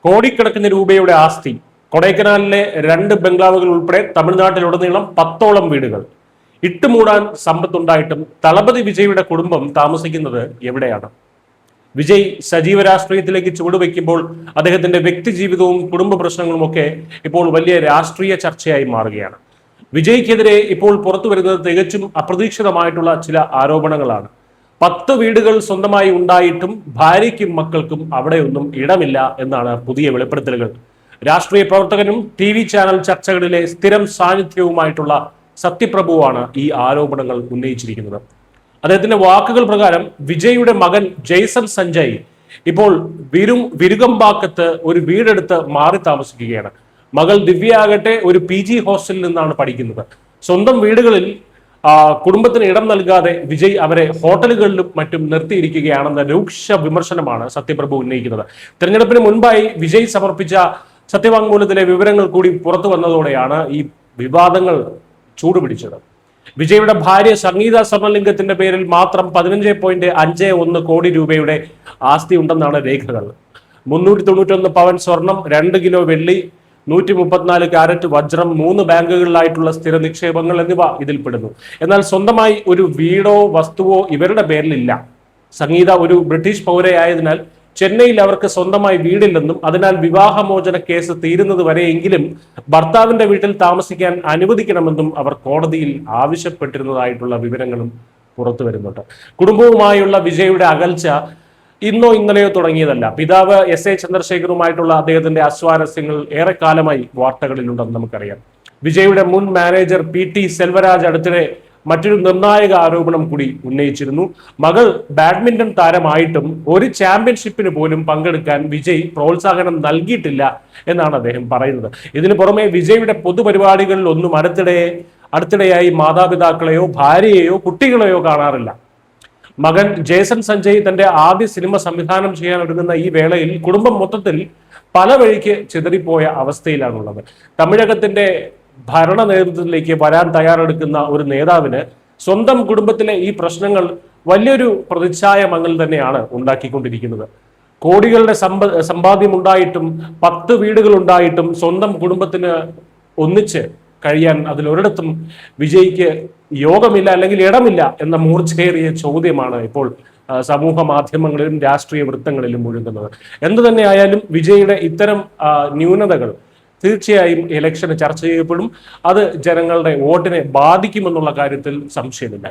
കോടിക്കണക്കിന് രൂപയുടെ ആസ്തി, കൊടൈക്കനാലിലെ 2 ബംഗ്ലാവുകൾ ഉൾപ്പെടെ തമിഴ്നാട്ടിലുടനീളം 10ഓളം വീടുകൾ. ഇട്ടുമൂടാൻ സമ്പത്തുണ്ടായിട്ടും തളപതി വിജയുടെ കുടുംബം താമസിക്കുന്നത് എവിടെയാണ്? വിജയ് സജീവ രാഷ്ട്രീയത്തിലേക്ക് ചുവടുവെക്കുമ്പോൾ അദ്ദേഹത്തിന്റെ വ്യക്തി ജീവിതവും കുടുംബ പ്രശ്നങ്ങളും ഒക്കെ ഇപ്പോൾ വലിയ രാഷ്ട്രീയ ചർച്ചയായി മാറുകയാണ്. വിജയ്ക്കെതിരെ ഇപ്പോൾ പുറത്തു വരുന്നത് തികച്ചും അപ്രതീക്ഷിതമായിട്ടുള്ള ചില ആരോപണങ്ങളാണ്. 10 വീടുകൾ സ്വന്തമായി ഉണ്ടായിട്ടും ഭാര്യയ്ക്കും മക്കൾക്കും അവിടെയൊന്നും ഇടമില്ല എന്നാണ് പുതിയ വെളിപ്പെടുത്തലുകൾ. രാഷ്ട്രീയ പ്രവർത്തകനും TV ചാനൽ ചർച്ചകളിലെ സ്ഥിരം സാന്നിധ്യവുമായിട്ടുള്ള സത്യപ്രഭുവാണ് ഈ ആരോപണങ്ങൾ ഉന്നയിച്ചിരിക്കുന്നത്. അദ്ദേഹത്തിന്റെ വാക്കുകൾ പ്രകാരം വിജയുടെ മകൻ ജെയ്സൺ സഞ്ജയ് ഇപ്പോൾ വിരുകമ്പാക്കത്ത് ഒരു വീടെടുത്ത് മാറി താമസിക്കുകയാണ്. മകൾ ദിവ്യ ആകട്ടെ ഒരു PG ഹോസ്റ്റലിൽ നിന്നാണ് പഠിക്കുന്നത്. സ്വന്തം വീടുകളിൽ കുടുംബത്തിന് ഇടം നൽകാതെ വിജയ് അവരെ ഹോട്ടലുകളിലും മറ്റും നിർത്തിയിരിക്കുകയാണെന്ന രൂക്ഷ വിമർശനമാണ് സത്യപ്രഭു ഉന്നയിക്കുന്നത്. തെരഞ്ഞെടുപ്പിന് മുൻപായി വിജയ് സമർപ്പിച്ച സത്യവാങ്മൂലത്തിലെ വിവരങ്ങൾ കൂടി പുറത്തു വന്നതോടെയാണ് ഈ വിവാദങ്ങൾ ചൂടുപിടിച്ചത്. വിജയുടെ ഭാര്യ സംഗീത സമലിംഗത്തിന്റെ പേരിൽ മാത്രം 15.51 കോടി രൂപയുടെ ആസ്തി ഉണ്ടെന്നാണ് രേഖകൾ. 391 പവൻ സ്വർണം, 2 കിലോ വെള്ളി, 134 കാരറ്റ് വജ്രം, 3 ബാങ്കുകളിലായിട്ടുള്ള സ്ഥിര നിക്ഷേപങ്ങൾ എന്നിവ ഇതിൽപ്പെടുന്നു. എന്നാൽ സ്വന്തമായി ഒരു വീടോ വസ്തുവോ ഇവരുടെ പേരിലില്ല. സംഗീത ഒരു ബ്രിട്ടീഷ് പൗരയായതിനാൽ ചെന്നൈയിൽ അവർക്ക് സ്വന്തമായി വീടില്ലെന്നും അതിനാൽ വിവാഹമോചന കേസ് തീരുന്നത് വരെയെങ്കിലും ഭർത്താവിന്റെ വീട്ടിൽ താമസിക്കാൻ അനുവദിക്കണമെന്നും അവർ കോടതിയിൽ ആവശ്യപ്പെട്ടിരുന്നതായിട്ടുള്ള വിവരങ്ങളും പുറത്തു വരുന്നുണ്ട്. കുടുംബവുമായുള്ള വിജയുടെ അകൽച്ച ഇന്നോ ഇന്നലെയോ തുടങ്ങിയതല്ല. പിതാവ് SA ചന്ദ്രശേഖറുമായിട്ടുള്ള അദ്ദേഹത്തിന്റെ അസ്വാരസ്യങ്ങൾ ഏറെക്കാലമായി വാർത്തകളിലുണ്ടെന്ന് നമുക്കറിയാം. വിജയുടെ മുൻ മാനേജർ PT സെൽവരാജ് അടുത്തിടെ മറ്റൊരു നിർണായക ആരോപണം കൂടി ഉന്നയിച്ചിരുന്നു. മകൾ ബാഡ്മിന്റൺ താരമായിട്ടും ഒരു ചാമ്പ്യൻഷിപ്പിന് പോലും പങ്കെടുക്കാൻ വിജയ് പ്രോത്സാഹനം നൽകിയിട്ടില്ല എന്നാണ് അദ്ദേഹം പറയുന്നത്. ഇതിനു പുറമെ വിജയുടെ പൊതുപരിപാടികളിൽ ഒന്നും അടുത്തിടെയായി മാതാപിതാക്കളെയോ ഭാര്യയെയോ കുട്ടികളെയോ കാണാറില്ല. മകൻ ജേസൺ സഞ്ജയ് തന്റെ ആദ്യ സിനിമ സംവിധാനം ചെയ്യാൻ ഒരുങ്ങുന്ന ഈ വേളയിൽ കുടുംബം മൊത്തത്തിൽ പല വഴിക്ക് ചിതറിപ്പോയ അവസ്ഥയിലാണുള്ളത്. തമിഴകത്തിന്റെ ഭരണ നേതൃത്വത്തിലേക്ക് വരാൻ തയ്യാറെടുക്കുന്ന ഒരു നേതാവിന് സ്വന്തം കുടുംബത്തിലെ ഈ പ്രശ്നങ്ങൾ വലിയൊരു പ്രതിച്ഛായ മങ്ങൽ തന്നെയാണ് ഉണ്ടാക്കിക്കൊണ്ടിരിക്കുന്നത്. കോടികളുടെ സമ്പാദ്യം ഉണ്ടായിട്ടും 10 വീടുകൾ ഉണ്ടായിട്ടും സ്വന്തം കുടുംബത്തിന് ഒന്നിച്ച് കഴിയാൻ അതിലൊരിടത്തും വിജയ്ക്ക് യോഗമില്ല, അല്ലെങ്കിൽ ഇടമില്ല എന്ന മൂർച്ചയേറിയ ചോദ്യമാണ് ഇപ്പോൾ സമൂഹ മാധ്യമങ്ങളിലും രാഷ്ട്രീയ വൃത്തങ്ങളിലും ഒഴുകുന്നത്. എന്തു തന്നെയായാലും വിജയുടെ ഇത്തരം ന്യൂനതകൾ തീർച്ചയായും ഇലക്ഷന് ചർച്ച ചെയ്യപ്പെടും. അത് ജനങ്ങളുടെ വോട്ടിനെ ബാധിക്കുമെന്നുള്ള കാര്യത്തിൽ സംശയമില്ല.